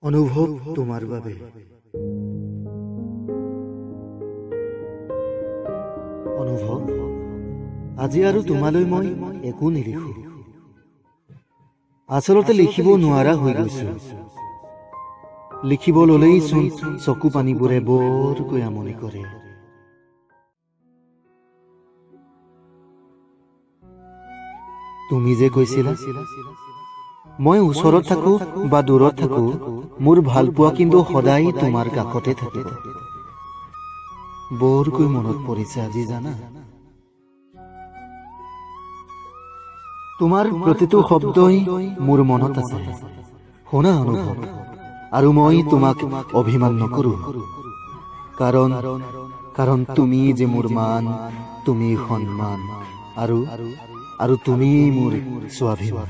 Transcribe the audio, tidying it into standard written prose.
অনুভৱ তোমাৰ বাবে অনুভৱ আজি আৰু তোমালৈ মই একো নিলিখো। আচলতে লিখিব নোৱাৰা হৈ গৈছো। লিখিব ললেই চোন চকু পানীবোৰে বৰকৈ আমনি কৰে। তুমি যে কৈছিলা মই ওচৰত থাকো বা দূৰত থাকো, মোৰ ভালপোৱা কিন্তু সদায় তোমাৰ কাষতে থাকিব। বৰকৈ মনত পৰিছে আজি জানা। তোমাৰ প্ৰতিটো শব্দই মোৰ মনত আছে। শুনা অনুভৱ, আৰু মই তোমাক অভিমান নকৰো, কাৰণ তুমি যে মোৰ মান, তুমি সন্মান, আৰু তুমি মোৰ স্বাভিমান।